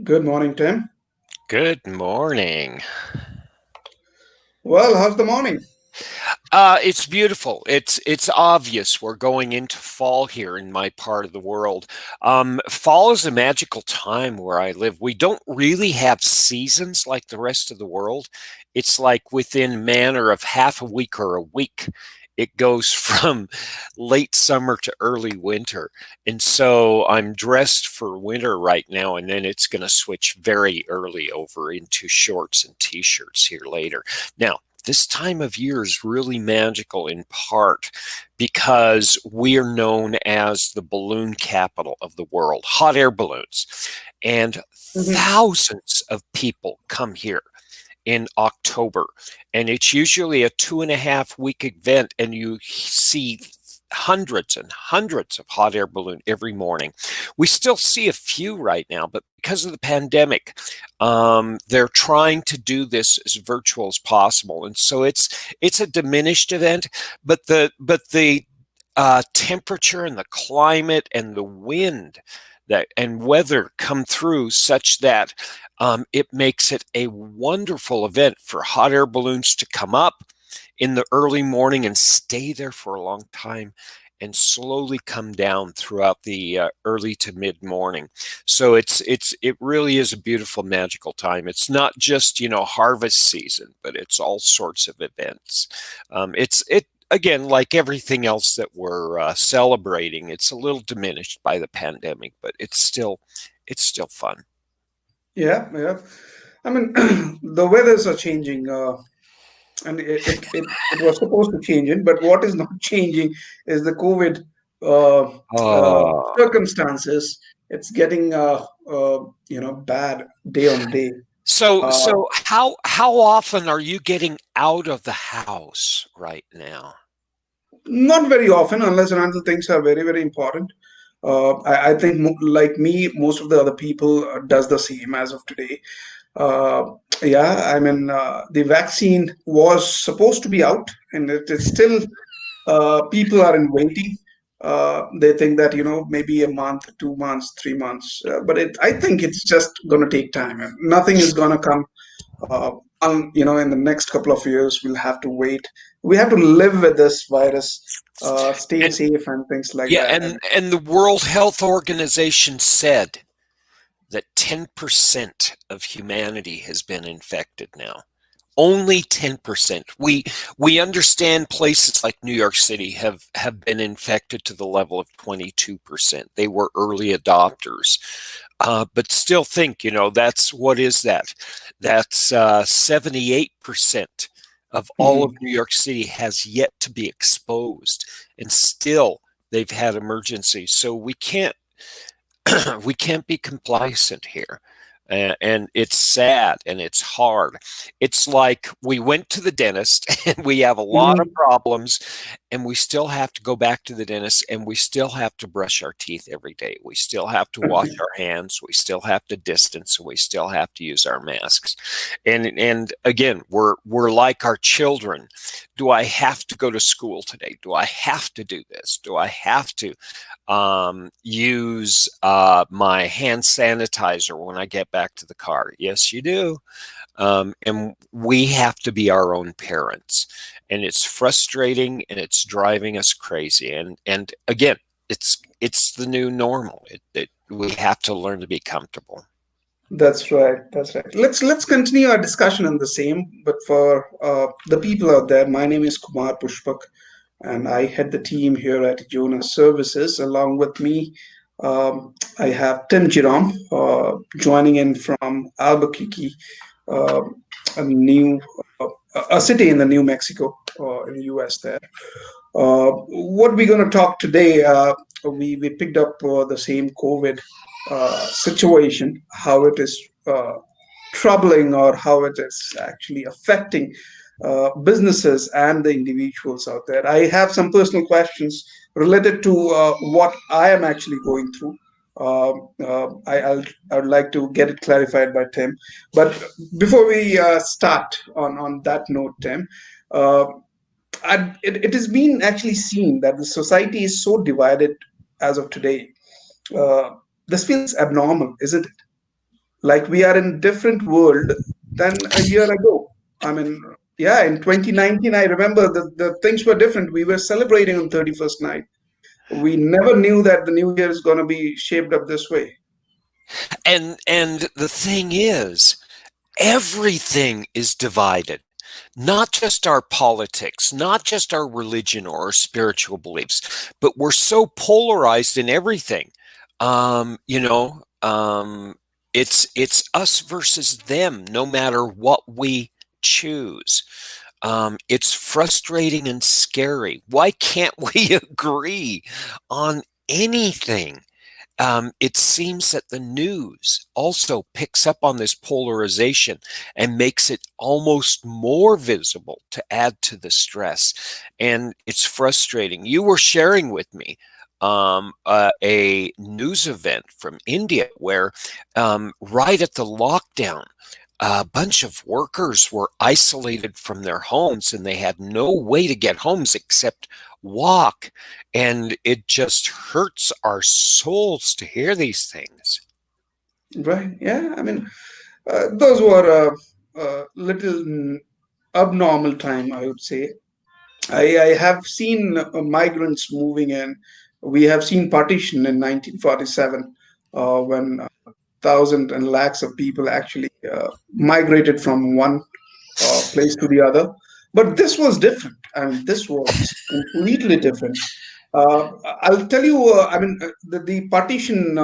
Good morning, Tim. Good morning. Well, how's the morning? It's beautiful. It's obvious we're going into fall here in my part of the world. Fall is a magical time where I live. We don't really have seasons like the rest of the world. It's like within manner of half a week or a week. It goes from late summer to early winter. And so I'm dressed for winter right now, and then it's going to switch very early over into shorts and t-shirts here later. Now, this time of year is really magical in part because we are known as the balloon capital of the world, hot air balloons. And Mhm. thousands of people come here in October. And it's usually a 2.5 week event, and you see hundreds and hundreds of hot air balloon every morning. We still see a few right now, but because of the pandemic, they're trying to do this as virtual as possible, and so it's a diminished event. But the temperature and the climate and the wind that and weather come through such that it makes it a wonderful event for hot air balloons to come up in the early morning and stay there for a long time and slowly come down throughout the early to mid morning. So it really is a beautiful magical time. It's not just harvest season, but it's all sorts of events. It again, like everything else that we're celebrating, it's a little diminished by the pandemic, but it's still fun. Yeah, yeah. I mean, the weathers are changing, and it was supposed to change it, but what is not changing is the COVID uh, Oh, circumstances. It's getting, bad day on day. so Uh, so how often are you getting out of the house right now? Not very often, unless and until things are very, very important. I think, like me, most of the other people does the same as of today. Uh, yeah, I mean, the vaccine was supposed to be out, and it is still. People are in waiting. They think that maybe a month, 2 months, 3 months, but I think it's just going to take time. And nothing is going to come. In the next couple of years, we'll have to wait. We have to live with this virus, stay And safe, and things like yeah, that. and the World Health Organization said that 10% of humanity has been infected now. Only 10%. We understand places like New York City have been infected to the level of 22%. They were early adopters. But still think, that's what is that? That's 78% of all of Mhm. New York City has yet to be exposed, and still they've had emergencies. So we can't we can't be complacent here. And it's sad and it's hard. It's like we went to the dentist and we have a lot of Mhm. problems, and we still have to go back to the dentist, and we still have to brush our teeth every day. We still have to wash our hands. We still have to distance, and we still have to use our masks. And again, we're like our children. Do I have to go to school today? Do I have to do this? Do I have to use my hand sanitizer when I get back to the car? Yes, you do. And we have to be our own parents. And it's frustrating and it's driving us crazy. And again, it's the new normal. We have to learn to be comfortable. That's right. That's right. Let's continue our discussion on the same. But for the people out there, my name is Kumar Pushpak, and I head the team here at Jonas Services. Along with me, I have Tim Jerome joining in from Albuquerque, uh, a new a city in the New Mexico in the U.S. There. What we're going to talk today, we picked up the same COVID situation, how it is troubling or how it is actually affecting businesses and the individuals out there. I have some personal questions related to what I am actually going through. I would like to get it clarified by Tim. But before we start on that note, Tim, uh, it has been actually seen that the society is so divided as of today. Uh, this feels abnormal, isn't it? like we are in different world than a year ago. I mean, yeah, in 2019, I remember the things were different. We were celebrating on 31st night. We never knew that the new year is going to be shaped up this way. And the thing is, everything is divided. Not just our politics, not just our religion or our spiritual beliefs, but we're so polarized in everything. You know, it's us versus them, no matter what we choose. It's frustrating and scary. Why can't we agree on anything? It seems that the news also picks up on this polarization and makes it almost more visible to add to the stress. And it's frustrating. You were sharing with me a news event from India where right at the lockdown, a bunch of workers were isolated from their homes and they had no way to get homes except walk. And it just hurts our souls to hear these things. Right? Yeah. I mean, those were little abnormal time, I would say. I have seen migrants moving in. We have seen partition in 1947 when thousands and lakhs of people actually migrated from one place to the other. But this was different. I mean, this was completely different. Uh, I'll tell you, I mean, the partition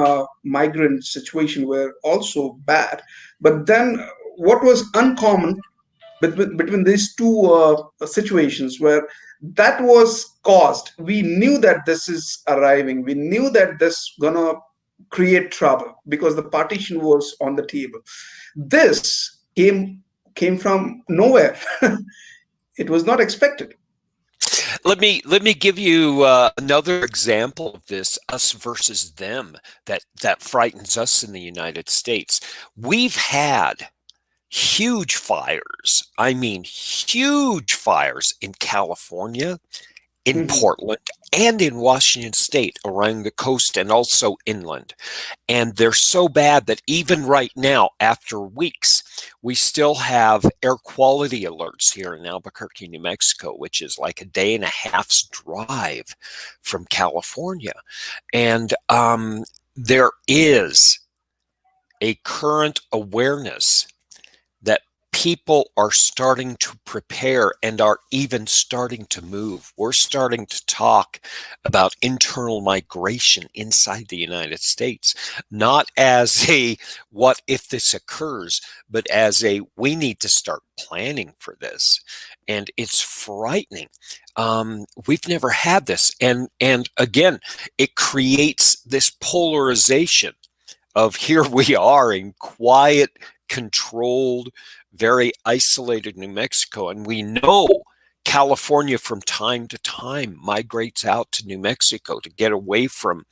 migrant situation were also bad. But then what was uncommon between these two situations where that was caused, we knew that this is arriving, we knew that this gonna create trouble because the partition was on the table. This came from nowhere. It was not expected. Let me give you another example of this us versus them that frightens us in the United States. We've had huge fires. I mean, huge fires in California, in Mhm. Portland, and in Washington State along the coast and also inland. And they're so bad that even right now, after weeks, we still have air quality alerts here in Albuquerque, New Mexico, which is like a day and a half's drive from California. And there is a current awareness that people are starting to prepare and are even starting to move. We're starting to talk about internal migration inside the United States, not as a what if this occurs, but as a we need to start planning for this. And it's frightening. We've never had this. And again, it creates this polarization of here we are in quiet, controlled, very isolated New Mexico. And we know California from time to time migrates out to New Mexico to get away from,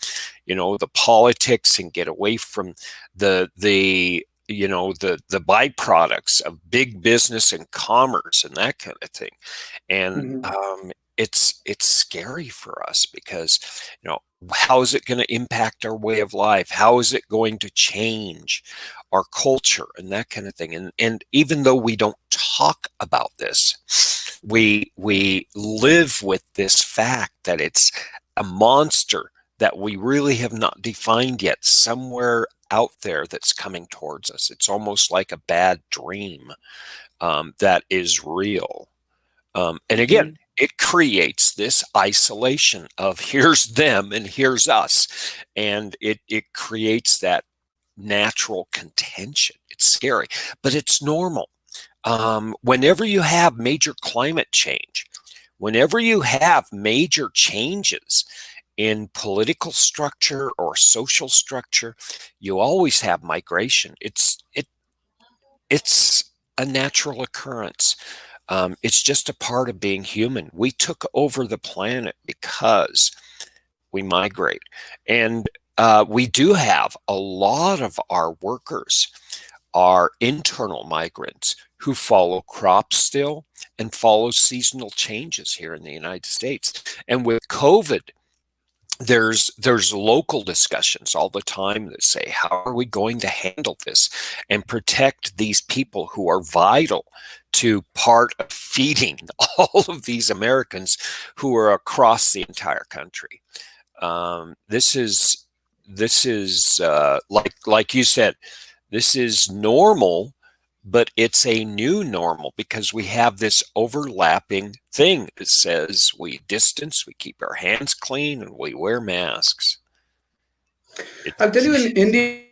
the politics and get away from the byproducts of big business and commerce and that kind of thing. And Mhm. it's scary for us because how is it going to impact our way of life? How is it going to change our culture and that kind of thing? And even though we don't talk about this, we live with this fact that it's a monster that we really have not defined yet, somewhere out there that's coming towards us. It's almost like a bad dream that is real. And again, Mhm. it creates this isolation of here's them and here's us. And it creates that natural contention. It's scary, but it's normal. Whenever you have major climate change, whenever you have major changes in political structure or social structure, you always have migration. It's a natural occurrence. It's just a part of being human. We took over the planet because we migrate. And we do have a lot of our workers are internal migrants who follow crops still and follow seasonal changes here in the United States. And with COVID, there's local discussions all the time that say, how are we going to handle this and protect these people who are vital to part of feeding all of these Americans who are across the entire country. This is like you said, this is normal, but it's a new normal because we have this overlapping thing that says we distance, we keep our hands clean, and we wear masks. It, I'll tell you, in India,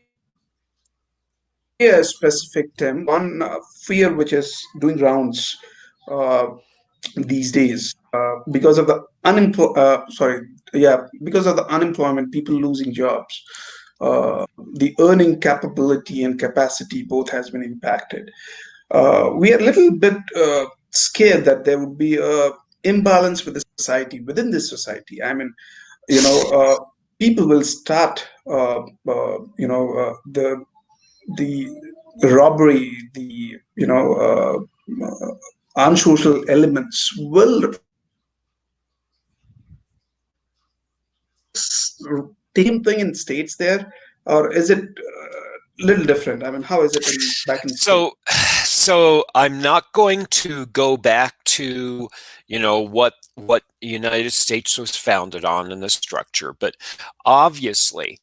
specific term, one fear which is doing rounds uh, these days because of the because of the unemployment, people losing jobs, the earning capability and capacity both has been impacted. We are a little bit scared that there would be a imbalance with the society within this society. I mean, you know, people will start, the robbery, the unsocial elements will rise. Is the same thing in states there, or is it little different? I mean, how is it in back in the state? so so I'm not going to go back to what the United States was founded on in the structure, but obviously,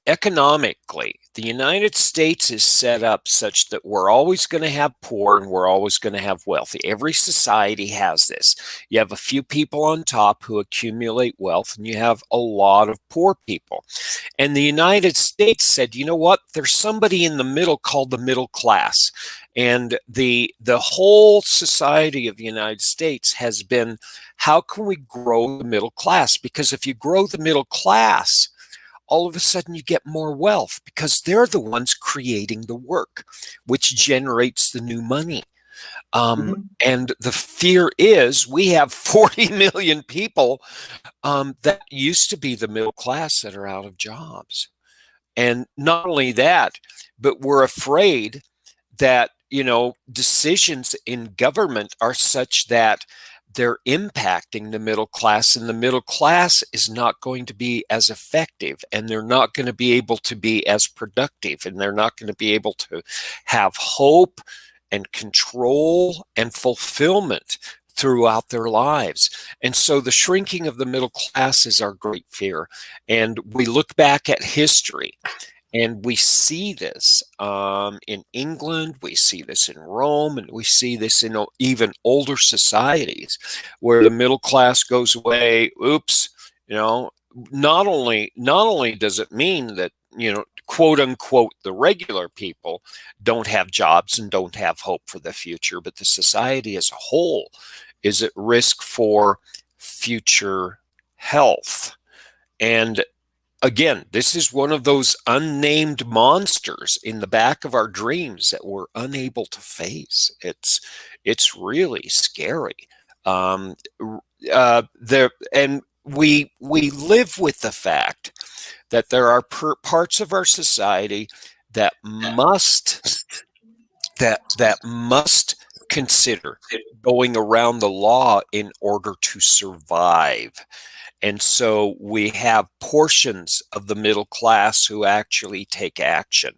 economically, the United States is set up such that we're always going to have poor and we're always going to have wealthy. Every society has this. You have a few people on top who accumulate wealth, and you have a lot of poor people. And the United States said, you know what? There's somebody in the middle called the middle class. And the whole society of the United States has been, how can we grow the middle class? Because if you grow the middle class, all of a sudden you get more wealth because they're the ones creating the work, which generates the new money. Um, Mhm. and the fear is we have 40 million people that used to be the middle class that are out of jobs. And not only that, but we're afraid that, decisions in government are such that they're impacting the middle class, and the middle class is not going to be as effective, and they're not going to be able to be as productive, and they're not going to be able to have hope and control and fulfillment throughout their lives. And so the shrinking of the middle class is our great fear. And we look back at history and we see this in England, we see this in Rome, and we see this in even older societies where the middle class goes away. Oops, you know, not only does it mean that, quote unquote, the regular people don't have jobs and don't have hope for the future, but the society as a whole is at risk for future health. And again, this is one of those unnamed monsters in the back of our dreams that we're unable to face. It's really scary. Um, there and we live with the fact that there are parts of our society that must consider going around the law in order to survive. And so we have portions of the middle class who actually take action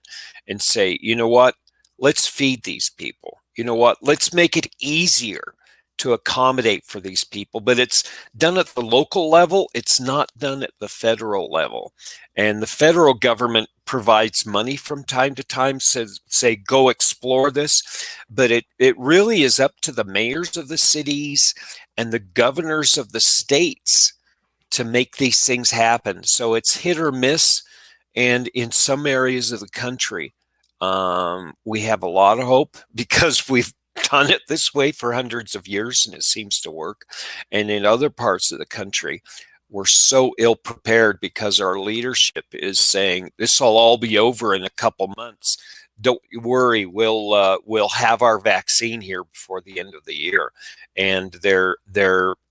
and say, you know what, let's feed these people. You know what, let's make it easier to accommodate for these people. But it's done at the local level, it's not done at the federal level. And the federal government provides money from time to time, says, say, go explore this. But it really is up to the mayors of the cities and the governors of the states to make these things happen. So it's hit or miss. And in some areas of the country, we have a lot of hope because we've done it this way for hundreds of years and it seems to work. And in other parts of the country, we're so ill prepared because our leadership is saying this will all be over in a couple months. Don't worry, we'll have our vaccine here before the end of the year. And they're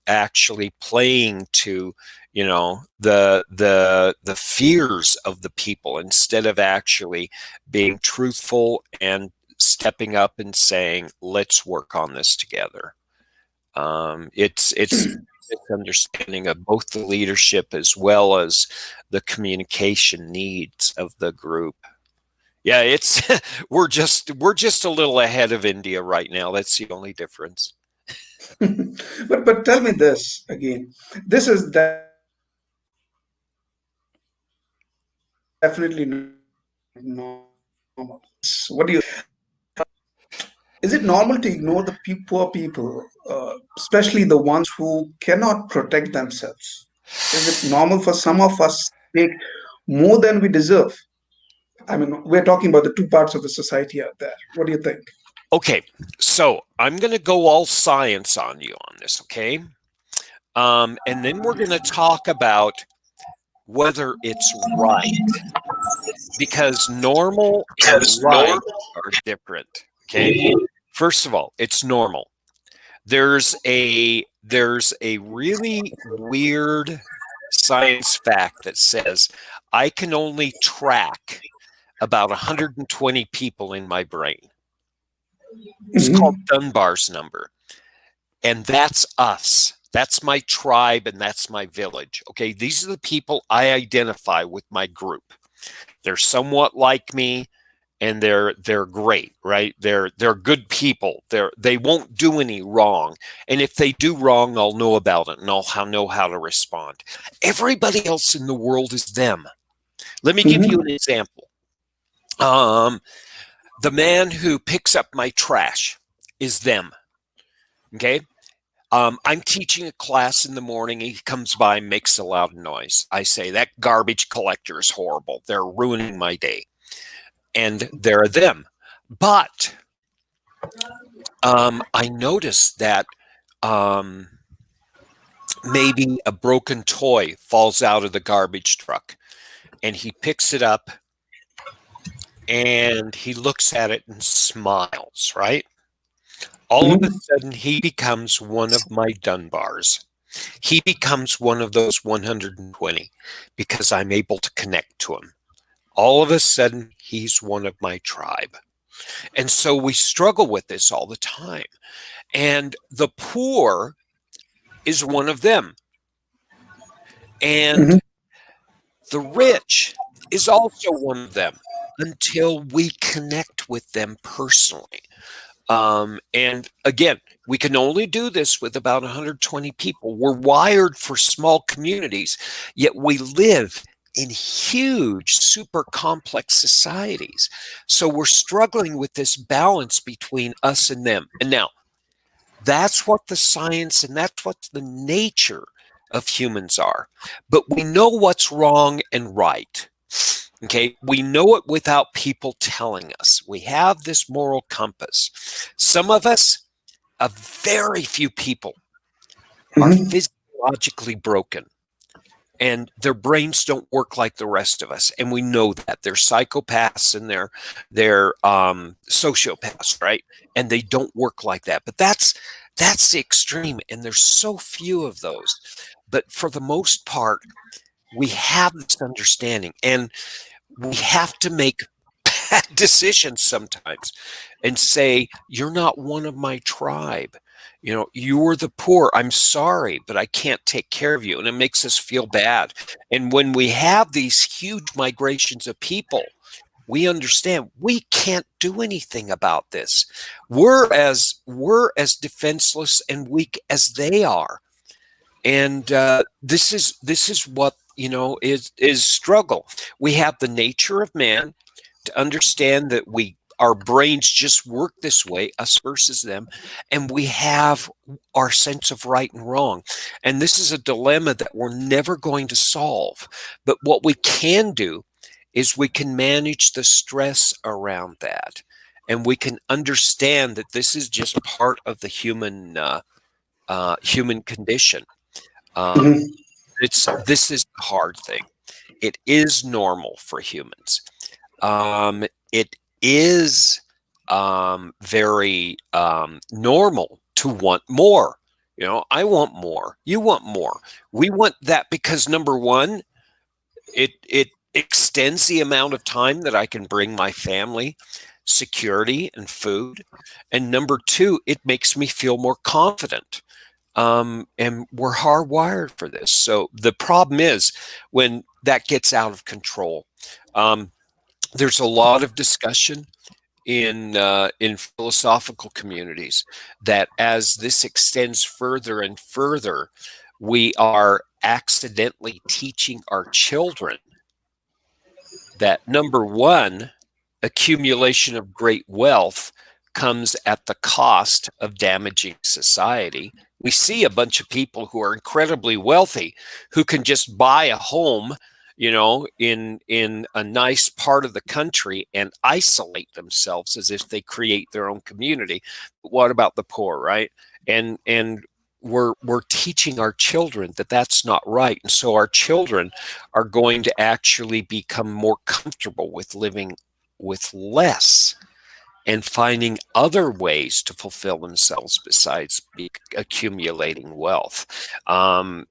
actually playing to the fears of the people instead of actually being truthful and stepping up and saying, let's work on this together. It's misunderstanding of both the leadership as well as the communication needs of the group. Yeah, it's we're just a little ahead of India right now. That's the only difference. But tell me this again. This is definitely not normal. What do you think? Is it normal to ignore the poor people, especially the ones who cannot protect themselves? Is it normal for some of us to take more than we deserve? I mean, we're talking about the two parts of the society out there. What do you think? Okay, so I'm going to go all science on you on this, okay? And then we're going to talk about whether it's right, because normal and right are different, okay? First of all, it's normal. There's a really weird science fact that says I can only track about 120 people in my brain. It's called Hmm. Dunbar's number. And that's us. That's my tribe and that's my village. Okay, these are the people I identify with my group. They're somewhat like me and they're great, right? They're good people. They won't do any wrong. And if they do wrong, I'll know about it and I'll know how to respond. Everybody else in the world is them. Let me give you an Hmm. example. Um, the man who picks up my trash is them. Okay. I'm teaching a class in the morning. He comes by and makes a loud noise. I say, that garbage collector is horrible. They're ruining my day. And they're them. But I noticed that um, maybe a broken toy falls out of the garbage truck and he picks it up and he looks at it and smiles, right? All of a Hmm. sudden, he becomes one of my Dunbars. He becomes one of those 120 because I'm able to connect to him. All of a sudden, he's one of my tribe. And so we struggle with this all the time. And the poor is one of them. And Hmm. the rich is also one of them until we connect with them personally. And again, we can only do this with about 120 people. We're wired for small communities, yet we live in huge, super complex societies. So we're struggling with this balance between us and them. And now, that's what the science and that's what the nature of humans are. But we know what's wrong and right. Okay, we know it without people telling us. We have this moral compass. Some of us, a very few people, are Hmm. physiologically broken and their brains don't work like the rest of us, and we know that they're psychopaths and they're sociopaths, right? And they don't work like that. But that's the extreme, and there's so few of those. But for the most part, we have this understanding, and we have to make bad decisions sometimes and say, you're not one of my tribe. You're the poor. I'm sorry, but I can't take care of you. And it makes us feel bad. And when we have these huge migrations of people, we understand we can't do anything about this. We're as defenseless and weak as they are. And this is what is struggle. We have the nature of man to understand that our brains just work this way, us versus them, and we have our sense of right and wrong. And this is a dilemma that we're never going to solve. But what we can do is we can manage the stress around that, and we can understand that this is just part of the human condition. Um, Hmm. this is the hard thing. It is normal for humans. It is very normal to want more. I want more. You want more. We want that because number one, it extends the amount of time that I can bring my family security and food. And number two, it makes me feel more confident. and we're hardwired for this. So the problem is when that gets out of control. Um, there's a lot of discussion in philosophical communities that as this extends further and further, we are accidentally teaching our children that number one, accumulation of great wealth comes at the cost of damaging society. We see a bunch of people who are incredibly wealthy who can just buy a home, in a nice part of the country and isolate themselves as if they create their own community. But what about the poor, right? And we're teaching our children that that's not right, and so our children are going to actually become more comfortable with living with less and finding other ways to fulfill themselves besides accumulating wealth.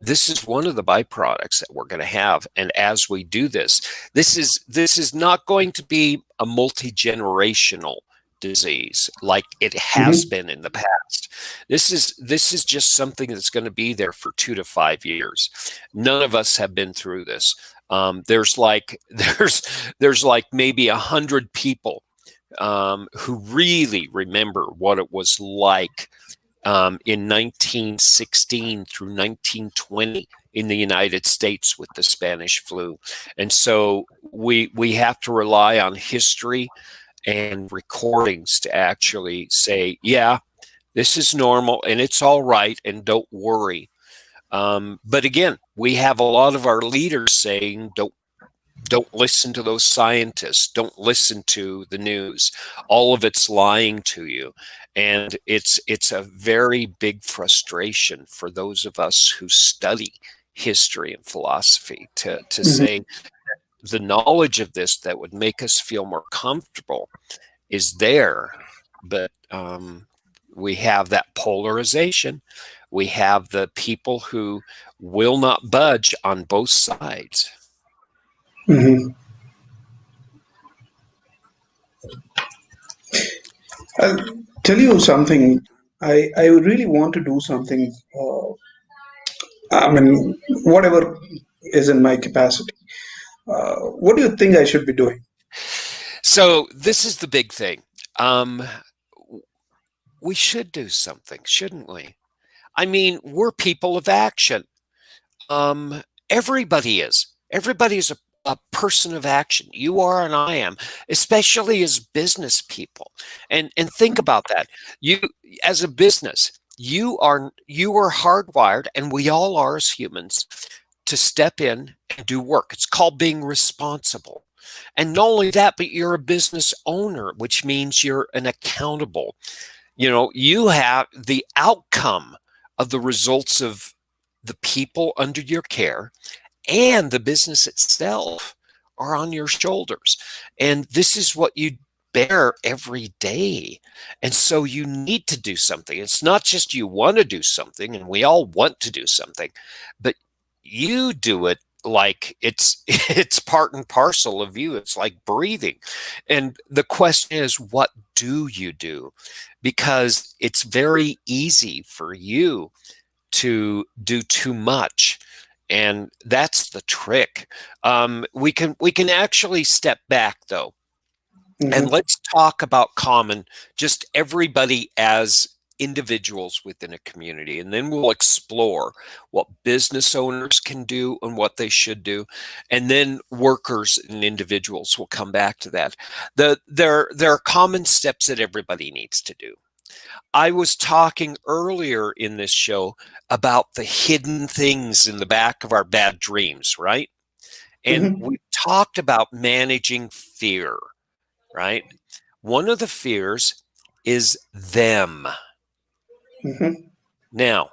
This is one of the byproducts that we're going to have, and as we do this, this is not going to be a multi-generational disease like it has Hmm. been in the past. This is just something that's going to be there for 2 to 5 years. None of us have been through this. There's like there's like maybe 100 people who really remember what it was like in 1916 through 1920 in the United States with the Spanish flu. And so we have to rely on history and recordings to actually say, yeah, this is normal and it's all right and don't worry. But again, we have a lot of our leaders saying, don't listen to those scientists. Don't listen to the news. All of it's lying to you. And it's a very big frustration for those of us who study history and philosophy to Hmm. say the knowledge of this that would make us feel more comfortable is there. But we have that polarization. We have the people who will not budge on both sides. Hmm. I'll tell you something. I really want to do something. I mean, whatever is in my capacity. What do you think I should be doing? So this is the big thing. Um, we should do something, shouldn't we? I mean, we're people of action. Um, everybody is. Everybody is a person of action. You are and I am, especially as business people. And think about that. You as a business, you are hardwired, and we all are as humans, to step in and do work. It's called being responsible. And not only that, but you're a business owner, which means you're an accountable. You have the outcome of the results of the people under your care and the business itself are on your shoulders. And this is what you bear every day. And so you need to do something. It's not just you want to do something, and we all want to do something, but you do it like it's it's part and parcel of you. It's like breathing. And the question is, what do you do? Because it's very easy for you to do too much, and that's the trick. We can actually step back though, and Hmm. let's talk about common, just everybody as individuals within a community, and then we'll explore what business owners can do and what they should do, and then workers and individuals will come back to that. There are common steps that everybody needs to do. I was talking earlier in this show about the hidden things in the back of our bad dreams, right? And Hmm. we talked about managing fear, right? One of the fears is them. Hmm. Now,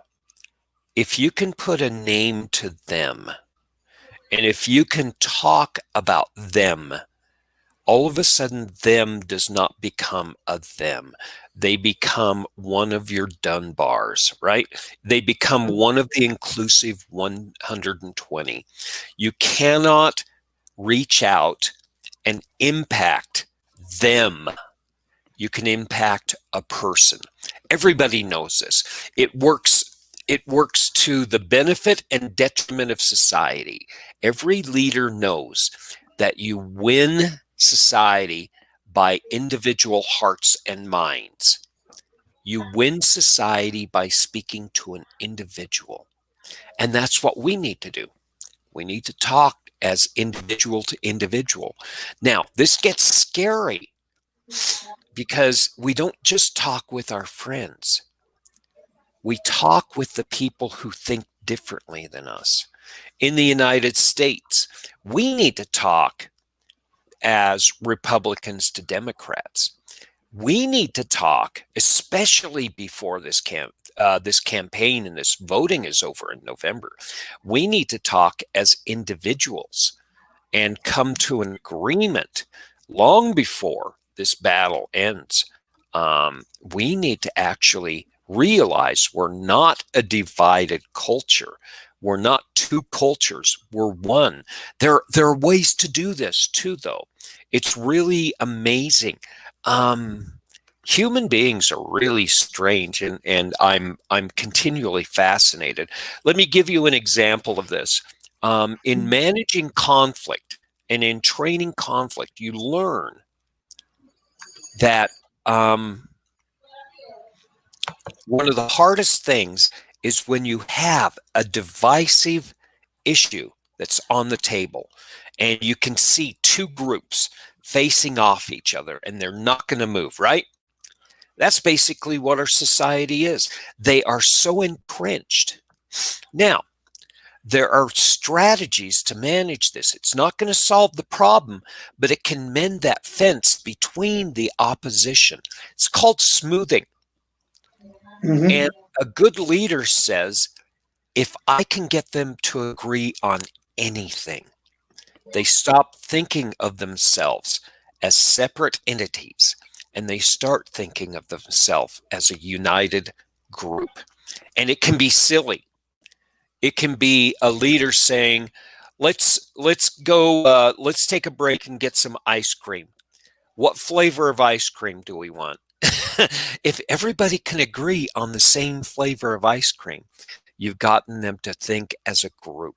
if you can put a name to them, and if you can talk about them, all of a sudden them does not become a them. They become one of your Dunbars, right? They become one of the inclusive 120. You cannot reach out and impact them. You can impact a person. Everybody knows this. It works it works to the benefit and detriment of society. Every leader knows that you win society by individual hearts and minds. You win society by speaking to an individual. And that's what we need to do. We need to talk as individual to individual. Now, this gets scary because we don't just talk with our friends. We talk with the people who think differently than us. In the United States, we need to talk as Republicans to Democrats. We need to talk, especially before this campaign and this voting is over in November. We need to talk as individuals and come to an agreement long before this battle ends. We need to actually realize we're not a divided culture. We're not two cultures. We're one. There are ways to do this too, though. It's really amazing. Human beings are really strange, and I'm continually fascinated. Let me give you an example of this. In managing conflict and in training conflict, you learn that one of the hardest things is when you have a divisive issue that's on the table and you can see two groups facing off each other and they're not going to move, right? That's basically what our society is. They are so entrenched. Now, there are strategies to manage this. It's not going to solve the problem, but it can mend that fence between the opposition. It's called smoothing. Mm-hmm. And a good leader says, if I can get them to agree on anything, they stop thinking of themselves as separate entities and they start thinking of themselves as a united group. And it can be silly. It can be a leader saying, let's go, let's take a break and get some ice cream. What flavor of ice cream do we want? If everybody can agree on the same flavor of ice cream, you've gotten them to think as a group.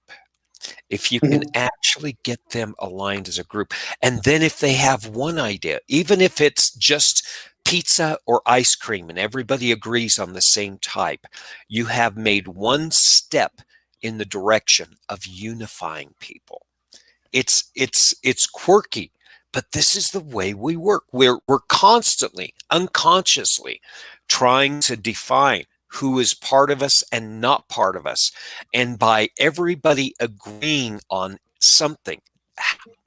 If you can Mm-hmm. actually get them aligned as a group, and then if they have one idea, even if it's just pizza or ice cream and everybody agrees on the same type, you have made one step in the direction of unifying people. It's quirky, but this is the way we work. We're constantly, unconsciously trying to define who is part of us and not part of us. And by everybody agreeing on something,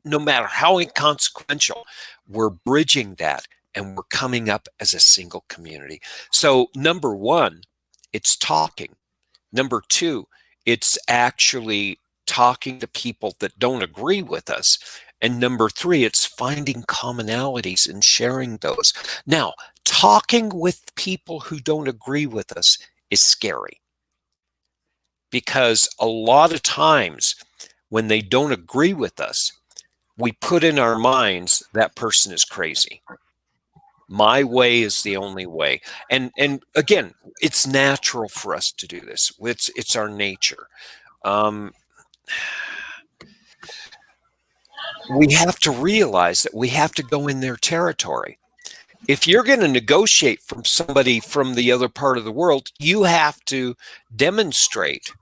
no matter how inconsequential, we're bridging that and we're coming up as a single community. So number one, it's talking. Number two, it's actually talking to people that don't agree with us. And number three, it's finding commonalities and sharing those. Now, talking with people who don't agree with us is scary because a lot of times when they don't agree with us, we put in our minds that person is crazy. My way is the only way. And again, it's natural for us to do this. It's our nature. Um, we have to realize that we have to go in their territory. If you're going to negotiate from somebody from the other part of the world, you have to demonstrate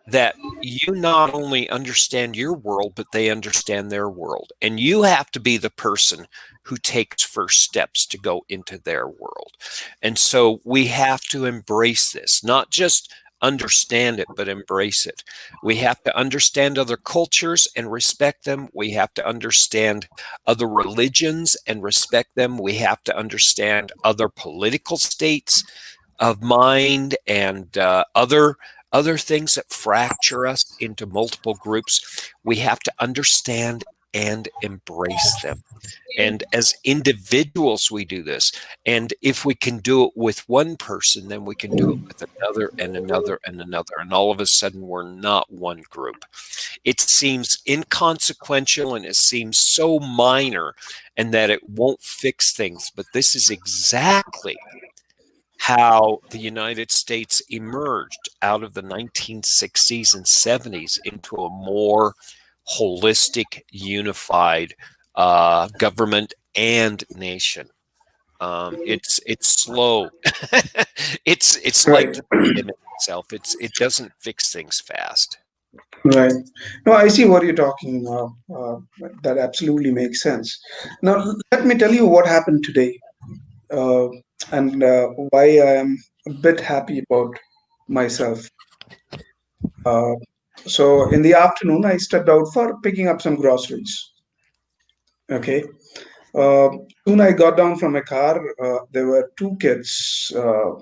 that you not only understand your world, but they understand their world. And you have to be the person who takes first steps to go into their world. And so we have to embrace this, not just understand it, but embrace it. We have to understand other cultures and respect them. We have to understand other religions and respect them. We have to understand other political states of mind and other things that fracture us into multiple groups. We have to understand and embrace them. And as individuals, we do this. And if we can do it with one person, then we can do it with another and another and another. And all of a sudden, we're not one group. It seems inconsequential and it seems so minor and that it won't fix things. But this is exactly how the United States emerged out of the 1960s and 70s into a more holistic, unified government and nation. It's slow. It's like Right. the pandemic itself. It doesn't fix things fast. Right. No, I see what you're talking about. That absolutely makes sense. Now, let me tell you what happened today, uh, and why I am a bit happy about myself. Uh, so, in the afternoon, I stepped out for picking up some groceries. Okay. Uh, Soon I got down from my car. There were two kids uh,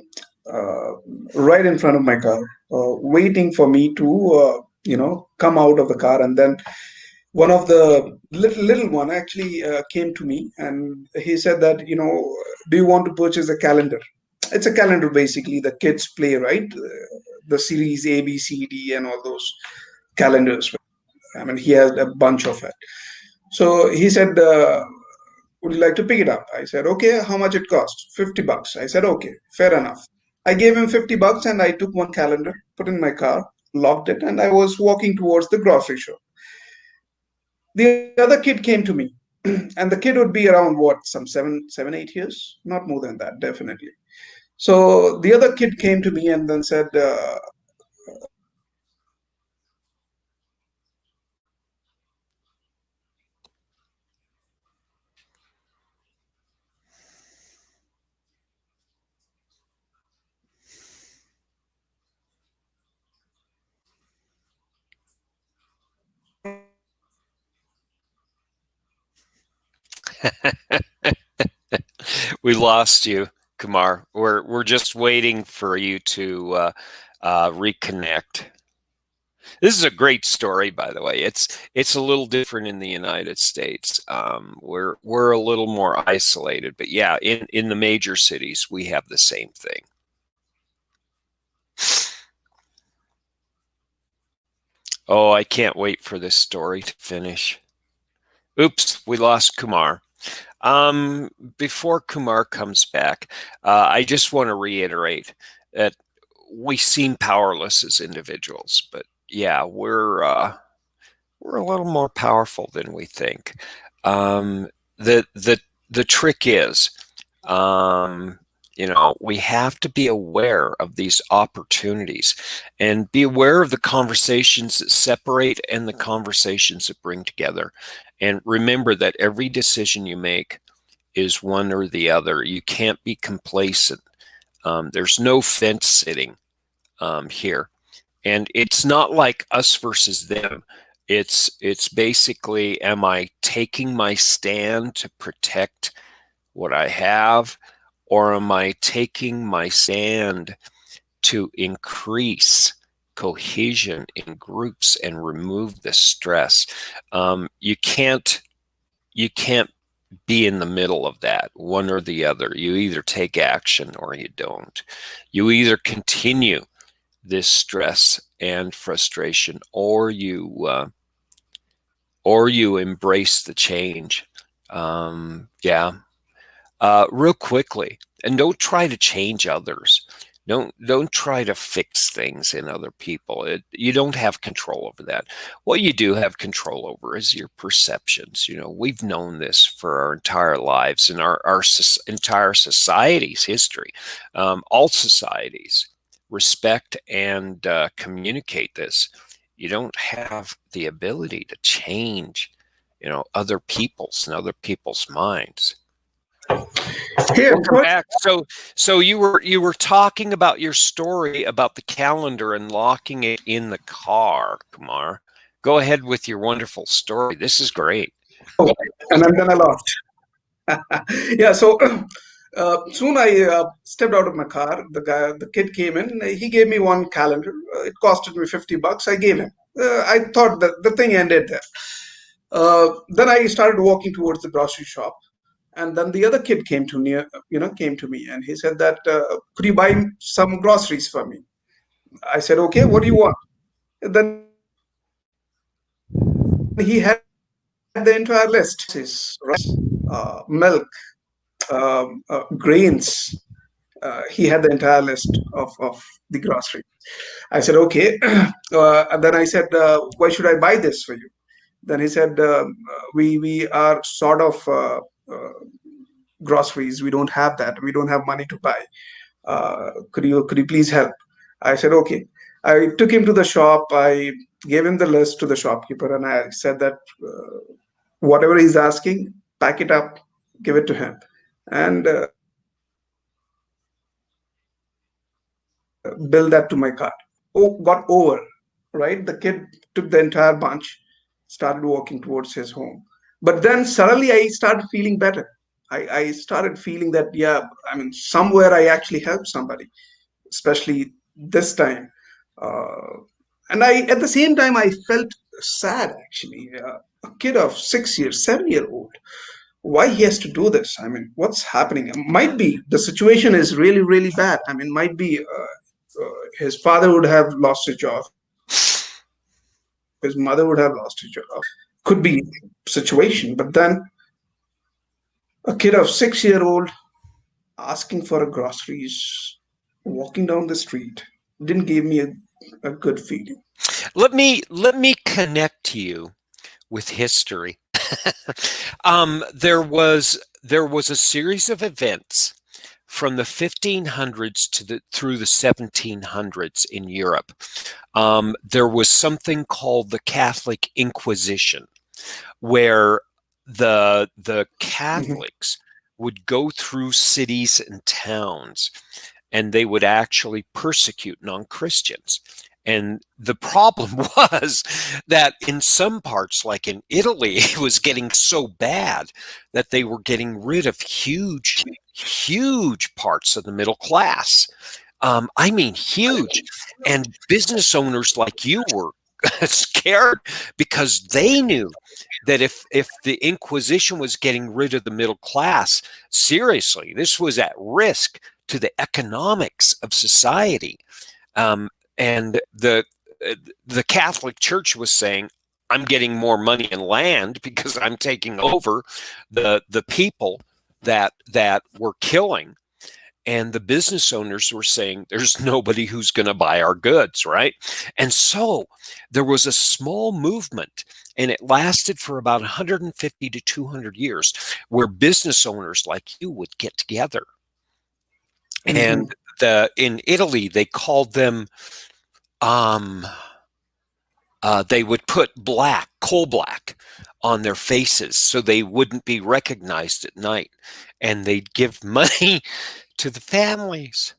right in front of my car, waiting for me to, come out of the car. And then one of the little one actually came to me and he said that, do you want to purchase a calendar? It's a calendar basically. The kids play, right? The series A, B, C, D, and all those calendars. I mean, he had a bunch of it. So he said, would you like to pick it up? I said, okay, how much it cost? $50. I said, okay, fair enough. I gave him $50 and I took one calendar, put in my car, locked it, and I was walking towards the grocery shop. The other kid came to me, and the kid would be around what, some 8 years? Not more than that, definitely. So the other kid came to me and then said, We lost you, Kumar. We're just waiting for you to reconnect. This is a great story, by the way. It's a little different in the United States. We're a little more isolated, but yeah, in the major cities we have the same thing. Oh, I can't wait for this story to finish. Oops, we lost Kumar. Before Kumar comes back, I just want to reiterate that we seem powerless as individuals, but yeah, we're a little more powerful than we think. Um, the trick is, um, we have to be aware of these opportunities and be aware of the conversations that separate and the conversations that bring together. And remember that every decision you make is one or the other. You can't be complacent. There's no fence sitting here, and it's not like us versus them. It's basically, am I taking my stand to protect what I have, or am I taking my stand to increase cohesion in groups and remove the stress? You can't be in the middle of that, one or the other. You either take action or you don't. You either continue this stress and frustration, or you embrace the change. Yeah. Real quickly, and don't try to change others. Don't try to fix things in other people. You don't have control over that. What you do have control over is your perceptions. We've known this for our entire lives and our entire society's history. All societies respect and communicate this. You don't have the ability to change, other people's and other people's minds. here, Welcome back. So you were talking about your story about the calendar and locking it in the car, Kumar. Go ahead with your wonderful story. This is great. and then I lost. Yeah, so soon I stepped out of my car. The kid came in. He gave me one calendar. It costed me $50. I gave him. I thought that the thing ended there. Then I started walking towards the grocery shop, and then the other kid came to me, and he said that, could you buy some groceries for me? I said, okay. What do you want? Then he had the entire list. Rice, milk, grains, he had the entire list of the grocery. I said, okay. And then I said, why should I buy this for you? Then he said, we are sort of groceries. We don't have that. We don't have money to buy. Could you please help? I said, okay. I took him to the shop. I gave him the list to the shopkeeper, and I said that whatever he's asking, pack it up, give it to him, and bill that to my card. Oh, got over, right? The kid took the entire bunch, started walking towards his home. But then suddenly I started feeling better. I started feeling that, yeah, I mean, somewhere I actually helped somebody, especially this time. And at the same time, I felt sad actually. A kid of 6 years, 7-year old, why he has to do this? I mean, what's happening? Might be the situation is really, really bad. I mean, might be his father would have lost his job, his mother would have lost his job. Could be situation, but then a kid of 6-year old asking for a groceries, walking down the street, didn't give me a good feeling. Let me connect you with history. There was a series of events from the 1500s through the 1700s in Europe. There was something called the Catholic Inquisition, where the Mhm. Catholics would go through cities and towns, and they would actually persecute non-Christians. And the problem was that in some parts, like in Italy, it was getting so bad that they were getting rid of huge parts of the middle class. I mean, huge. And business owners like you were scared because they knew that if the Inquisition was getting rid of the middle class, seriously, this was at risk to the economics of society. And the Catholic Church was saying, I'm getting more money and land because I'm taking over the people that were killing. And the business owners were saying, there's nobody who's going to buy our goods, right? And so there was a small movement, and it lasted for about 150 to 200 years, where business owners like you would get together. Mhm. And in Italy, they called them, um, they would put coal black on their faces so they wouldn't be recognized at night. And they'd give money to the families.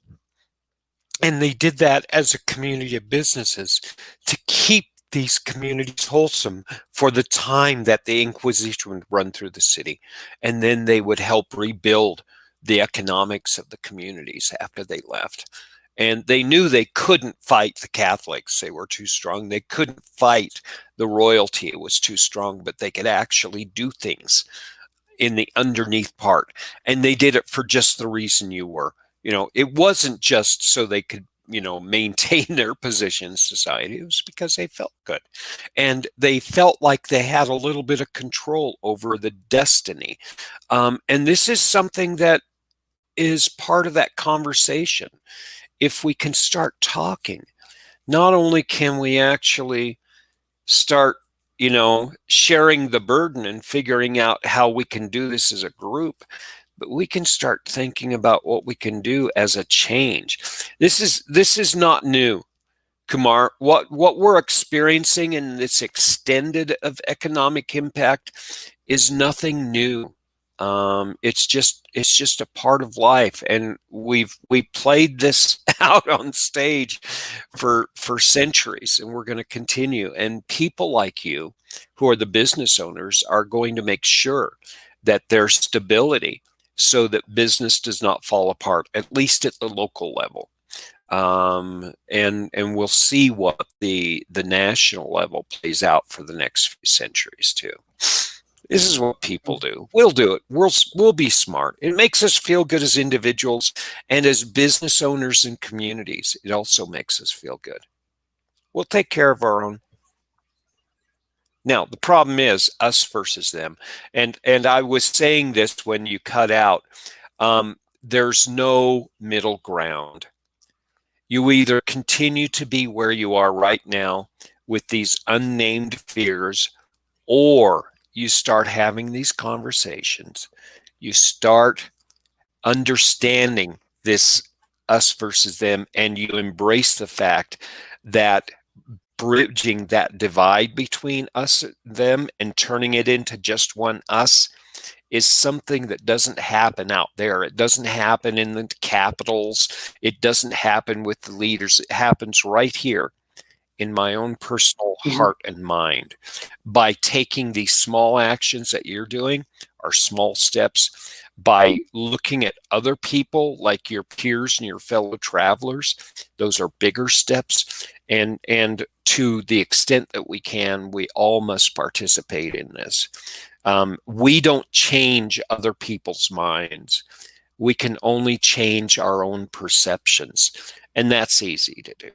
And they did that as a community of businesses to keep these communities wholesome for the time that the Inquisition would run through the city. And then they would help rebuild the economics of the communities after they left. And they knew they couldn't fight the Catholics. They were too strong. They couldn't fight the royalty. It was too strong, but they could actually do things in the underneath part. And they did it for just the reason you were. It wasn't just so they could, maintain their position in society. It was because they felt good. And they felt like they had a little bit of control over the destiny. And this is something that is part of that conversation. If we can start talking, not only can we actually start sharing the burden and figuring out how we can do this as a group, but we can start thinking about what we can do as a change. This is not new, Kumar. What we're experiencing in this extended of economic impact is nothing new. It's just a part of life, and we played this out on stage for centuries, and we're going to continue. And people like you, who are the business owners, are going to make sure that there's stability so that business does not fall apart, at least at the local level. And we'll see what the national level plays out for the next few centuries too. This is what people do. We'll do it. We'll be smart. It makes us feel good as individuals and as business owners and communities. It also makes us feel good. We'll take care of our own. Now, the problem is us versus them. And I was saying this when you cut out. there's no middle ground. You either continue to be where you are right now with these unnamed fears, or you start having these conversations. You start understanding this us versus them, and you embrace the fact that bridging that divide between us and them and turning it into just one us is something that doesn't happen out there. It doesn't happen in the capitals. It doesn't happen with the leaders. It happens right here in my own personal Mhm. heart and mind by taking these small actions that you're doing, are small steps, by looking at other people like your peers and your fellow travelers. Those are bigger steps. And to the extent that we can, we all must participate in this. We don't change other people's minds. We can only change our own perceptions, and that's easy to do.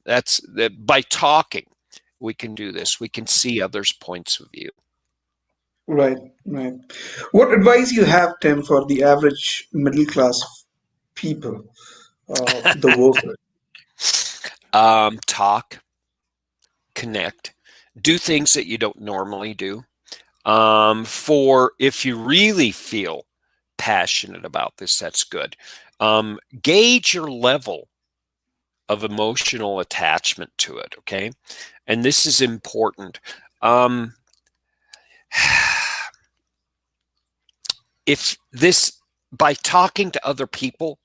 That's that by talking, we can do this. We can see others' points of view. Right, right. What advice you have, Tim, for the average middle class people, the workers? Talk, connect, do things that you don't normally do. For if you really feel passionate about this, that's good. Gauge your level of emotional attachment to it. Okay, and this is important. Um, if this by talking to other people,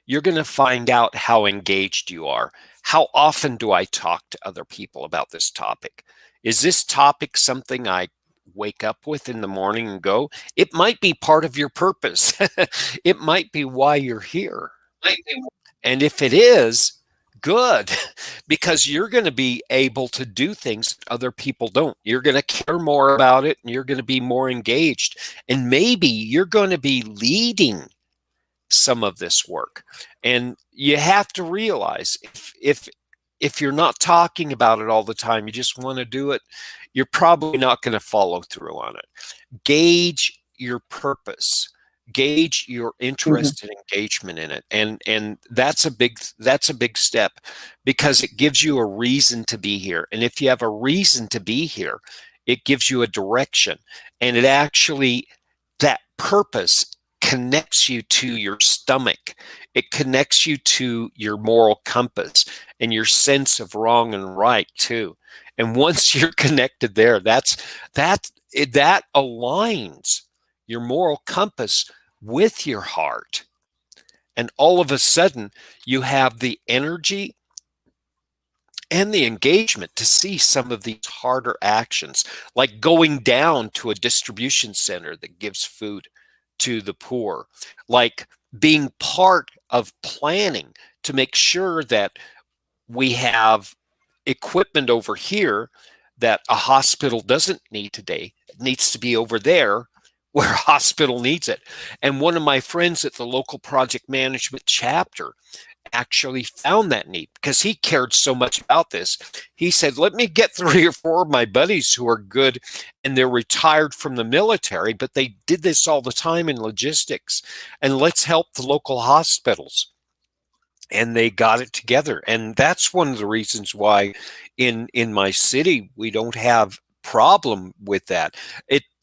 you're going to find out how engaged you are. How often do I talk to other people about this topic? Is this topic something I wake up with in the morning and go? It might be part of your purpose. It might be why you're here. And if it is, good, because you're going to be able to do things that other people don't. You're going to care more about it and you're going to be more engaged. And maybe you're going to be leading some of this work. And you have to realize if you're not talking about it all the time, you just want to do it, you're probably not going to follow through on it. Gauge your purpose, gauge your Mhm. interest and engagement in it, and that's a big step, because it gives you a reason to be here. And if you have a reason to be here, it gives you a direction, and it actually, that purpose connects you to your stomach. It connects you to your moral compass and your sense of wrong and right too. And once you're connected there, that aligns your moral compass with your heart. And all of a sudden, you have the energy and the engagement to see some of these harder actions, like going down to a distribution center that gives food to the poor, like being part of planning to make sure that we have equipment over here that a hospital doesn't need today. It needs to be over there where a hospital needs it. And one of my friends at the local project management chapter actually found that need because he cared so much about this. He said, let me get 3 or 4 of my buddies who are good and they're retired from the military, but they did this all the time in logistics, and let's help the local hospitals. And they got it together. And that's one of the reasons why in my city we don't have problem with that.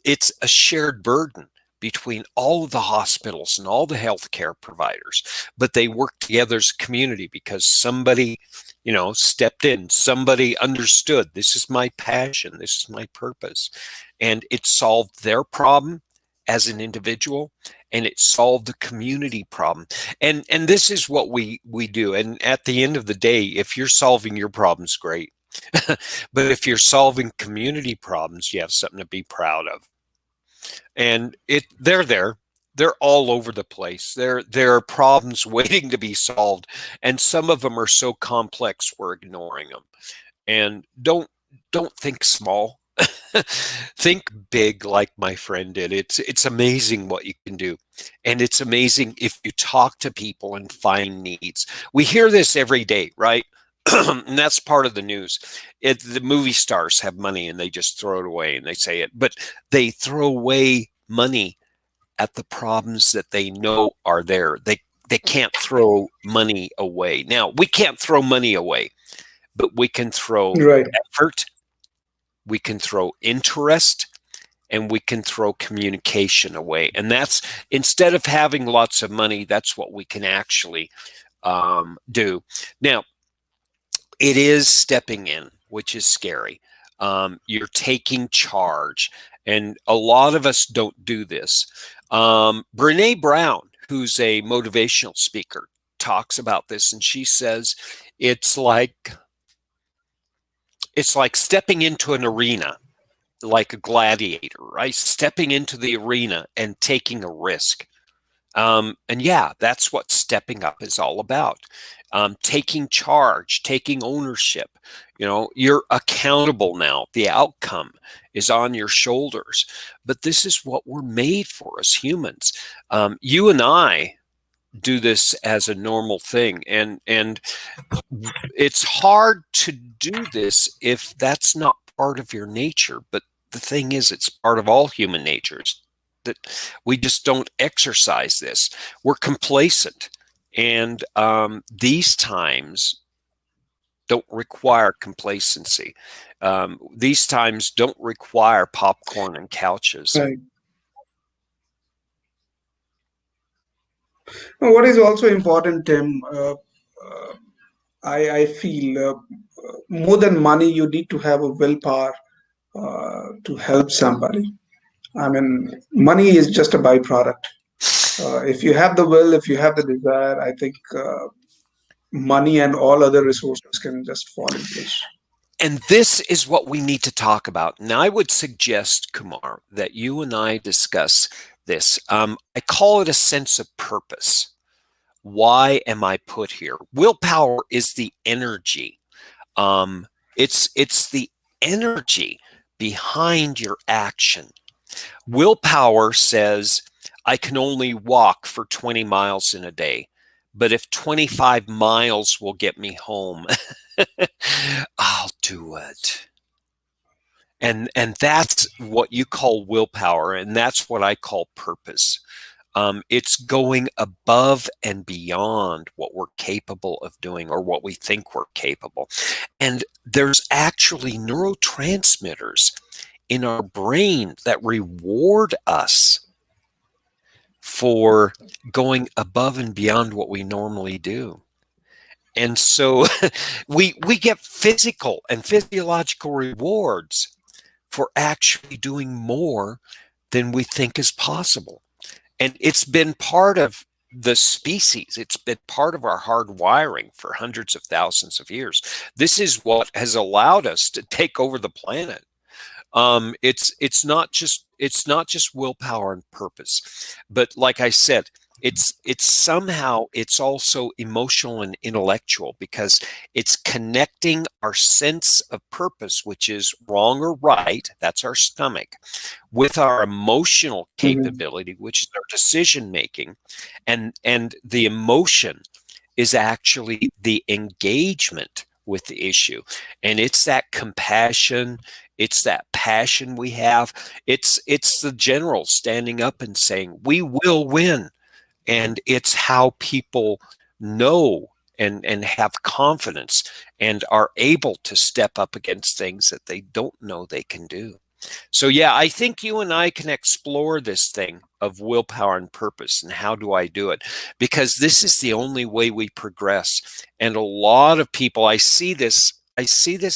It's a shared burden between all of the hospitals and all the healthcare providers, but they work together as a community because somebody, stepped in, somebody understood, this is my passion, this is my purpose, and it solved their problem as an individual, and it solved the community problem. And this is what we do. And at the end of the day, if you're solving your problems, great. But if you're solving community problems, you have something to be proud of. And they're there. They're all over the place. There are problems waiting to be solved, and some of them are so complex we're ignoring them. And don't think small. Think big, like my friend did. It's amazing what you can do, and it's amazing if you talk to people and find needs. We hear this every day, right? And that's part of the news. The movie stars have money and they just throw it away and they say it, but they throw away money at the problems that they know are there. They can't throw money away. Now, we can't throw money away, but we can throw Right. effort, we can throw interest, and we can throw communication away. And that's, instead of having lots of money, that's what we can actually do. Now, it is stepping in, which is scary. You're taking charge. And a lot of us don't do this. Brene Brown, who's a motivational speaker, talks about this, and she says it's like stepping into an arena like a gladiator, right? Stepping into the arena and taking a risk. And yeah, that's what stepping up is all about. Taking charge, taking ownership. You know, you're accountable now. The outcome is on your shoulders. But this is what we're made for as humans. You and I do this as a normal thing, and it's hard to do this if that's not part of your nature. But the thing is, it's part of all human natures that we just don't exercise this. We're complacent, and these times don't require complacency. These times don't require popcorn and couches. Right. Now, what is also important, Tim, I feel more than money, you need to have a willpower to help somebody. I mean, money is just a byproduct. If you have the will, if you have the desire, I think money and all other resources can just fall in place. And this is what we need to talk about. And I would suggest, Kumar, that you and I discuss this. I call it a sense of purpose. Why am I put here? Willpower is the energy. It's the energy behind your action. Willpower says, I can only walk for 20 miles in a day, but if 25 miles will get me home, I'll do it. And that's what you call willpower, and that's what I call purpose. It's going above and beyond what we're capable of doing or what we think we're capable. And there's actually neurotransmitters in our brain that reward us for going above and beyond what we normally do. And so we get physical and physiological rewards for actually doing more than we think is possible. And it's been part of the species. It's been part of our hardwiring for hundreds of thousands of years. This is what has allowed us to take over the planet. It's not just willpower and purpose, but like I said, it's somehow it's also emotional and intellectual, because it's connecting our sense of purpose, which is wrong or right, that's our stomach, with our emotional Mhm. capability, which is our decision making, and the emotion is actually the engagement with the issue. And it's that compassion, it's that passion we have. It's the general standing up and saying, we will win. And it's how people know and have confidence and are able to step up against things that they don't know they can do. So yeah, I think you and I can explore this thing of willpower and purpose, and how do I do it? Because this is the only way we progress. And a lot of people, I see this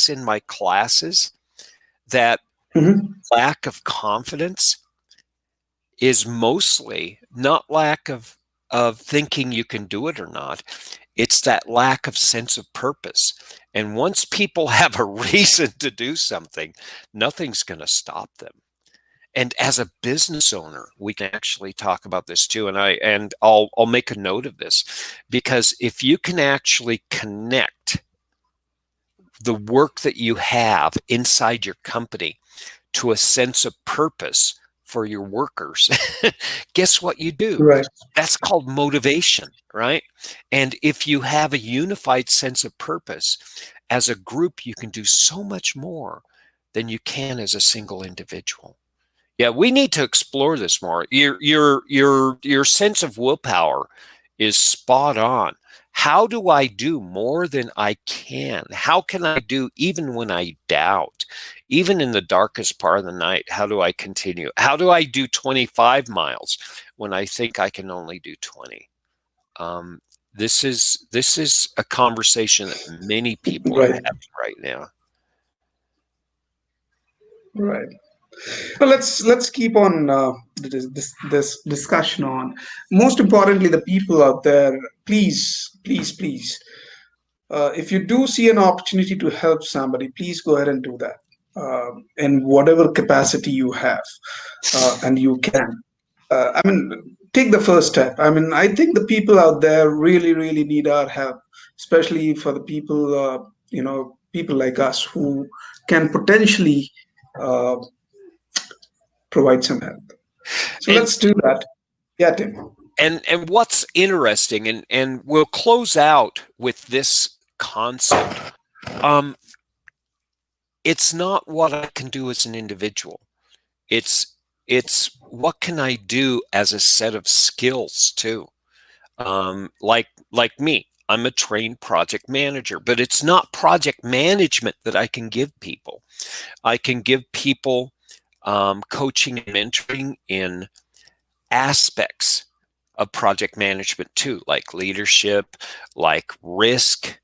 in my classes, that Mhm. lack of confidence is mostly not lack of thinking you can do it or not. It's that lack of sense of purpose. And once people have a reason to do something, nothing's going to stop them. And as a business owner, we can actually talk about this too. And I'll make a note of this, because if you can actually connect the work that you have inside your company to a sense of purpose for your workers, guess what you do? Right. That's called motivation, right? And if you have a unified sense of purpose, as a group, you can do so much more than you can as a single individual. Yeah, we need to explore this more. Your sense of willpower is spot on. How do I do more than I can? How can I do even when I doubt? Even in the darkest part of the night, how do I continue? How do I do 25 miles when I think I can only do 20? Um, this is a conversation that many people are Right, having right now. right. Well, let's keep on this discussion on. Most importantly, the people out there, please, please, please, if you do see an opportunity to help somebody, please go ahead and do that in whatever capacity you have, and you can. I mean, take the first step. I mean, I think the people out there really, really need our help, especially for the people, people like us who can potentially uh, provide some help. So And let's do that. Yeah, Tim. and what's interesting, and we'll close out with this concept. Um, it's not what I can do as an individual. It's what can I do as a set of skills too. Like me, I'm a trained project manager, but it's not project management that I can give people. I can give people coaching and mentoring in aspects of project management too, like leadership, like risk,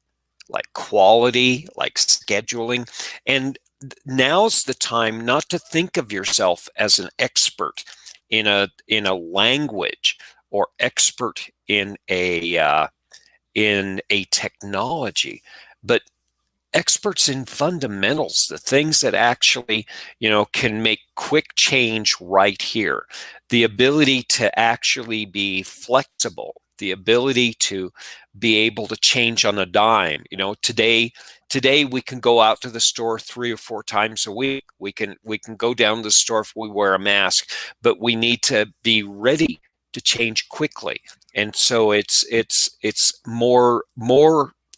like quality, like scheduling. And now's the time not to think of yourself as an expert in a language or expert in a technology, but experts in fundamentals, the things that actually, can make quick change right here. The ability to actually be flexible, the ability to be able to change on a dime. Today we can go out to the store 3 or 4 times a week. We can go down to the store if we wear a mask, but we need to be ready to change quickly. And so it's more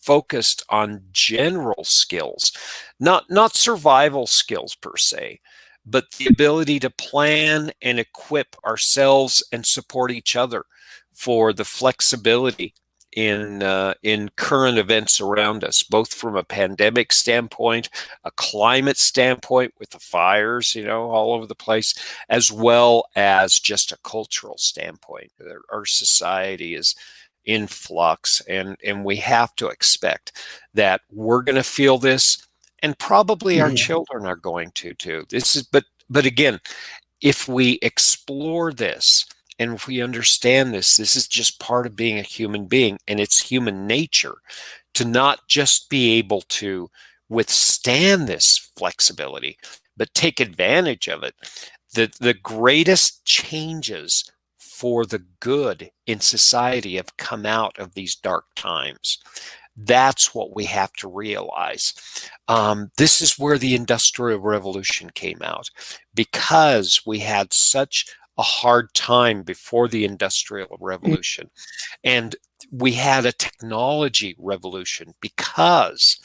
focused on general skills, not survival skills per se, but the ability to plan and equip ourselves and support each other for the flexibility in current events around us, both from a pandemic standpoint, a climate standpoint with the fires, all over the place, as well as just a cultural standpoint. Our society is in flux, and we have to expect that we're going to feel this, and probably our Mhm. children are going to too. This is but again, if we explore this and if we understand this is just part of being a human being, and it's human nature to not just be able to withstand this flexibility, but take advantage of it. The greatest changes for the good in society have come out of these dark times. That's what we have to realize. This is where the Industrial Revolution came out, because we had such a hard time before the Industrial Revolution. And we had a technology revolution because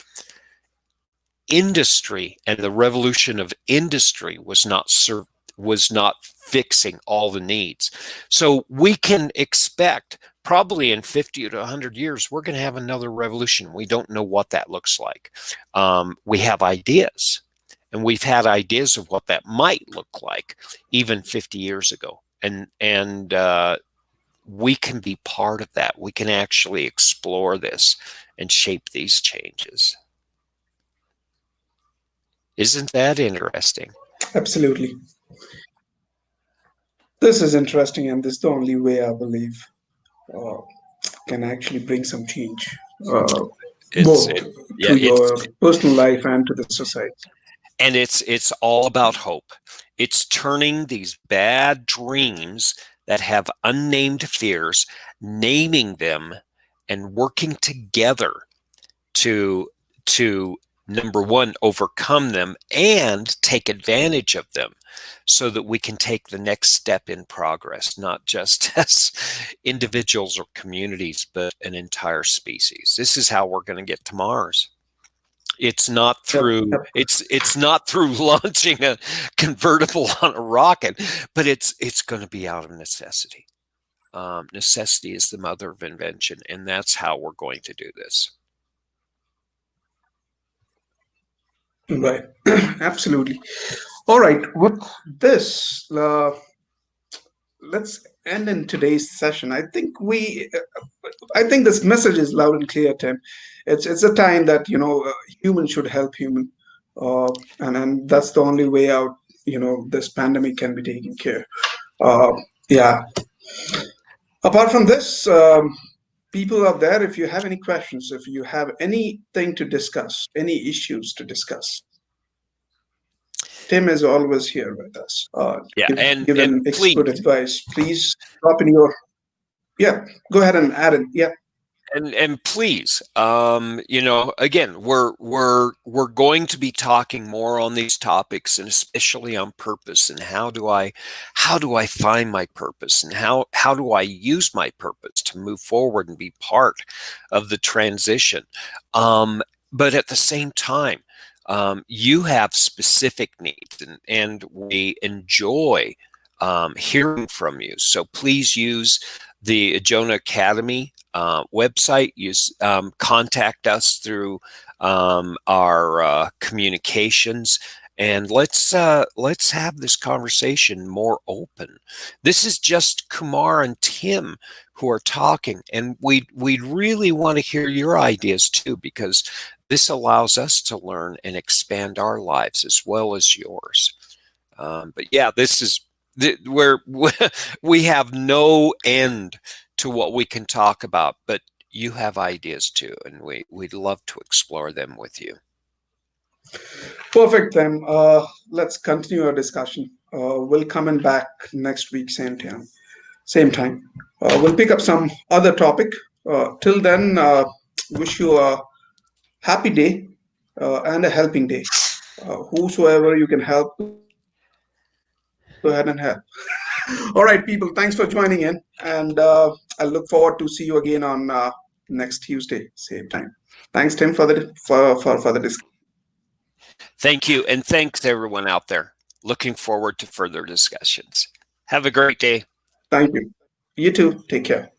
industry and the revolution of industry was not fixing all the needs. So we can expect probably in 50 to 100 years, we're going to have another revolution. We don't know what that looks like. We have ideas, and we've had ideas of what that might look like even 50 years ago. And we can be part of that. We can actually explore this and shape these changes. Isn't that interesting? Absolutely. This is interesting, and this is the only way I believe uh, can actually bring some change, uh, It's both it yeah, to it's your personal life and to the society. and it's all about hope. It's turning these bad dreams that have unnamed fears, naming them and working together to to number one, overcome them and take advantage of them, so that we can take the next step in progress, not just as individuals or communities, but an entire species. This is how we're going to get to Mars. It's not Yep, through yep. it's not through launching a convertible on a rocket, but it's going to be out of necessity. Necessity is the mother of invention, and that's how we're going to do this. Right. Absolutely. All right. With this, let's end in today's session. I think this message is loud and clear, Tim. It's a time that human should help human, and that's the only way out. This pandemic can be taken care. Uh, yeah. Apart from this, people out there, if you have any questions, if you have anything to discuss, any issues to discuss, Tim is always here with us. Yeah, Give and an expert please, advice. Please drop in your yeah. Go ahead and add it. Yeah. and please, again, we're going to be talking more on these topics, and especially on purpose, and how do I find my purpose, and how do I use my purpose to move forward and be part of the transition. But at the same time, you have specific needs, and we enjoy hearing from you. So please use the Jonah Academy website. Use contact us through our communications, and let's have this conversation more open. This is just Kumar and Tim who are talking, and we'd really want to hear your ideas too, because this allows us to learn and expand our lives as well as yours. But yeah, this is where we have no end to what we can talk about, but you have ideas too, and we'd love to explore them with you. Perfect. Then let's continue our discussion. We'll come in back next week, same time. Same time. We'll pick up some other topic. Till then, wish you a happy day and a helping day. Whosoever you can help, go ahead and help. All right, people. Thanks for joining in, and I look forward to see you again on next Tuesday, same time. Thanks, Tim, for the discussion. Thank you, and thanks everyone out there. Looking forward to further discussions. Have a great day. Thank you. You too. Take care.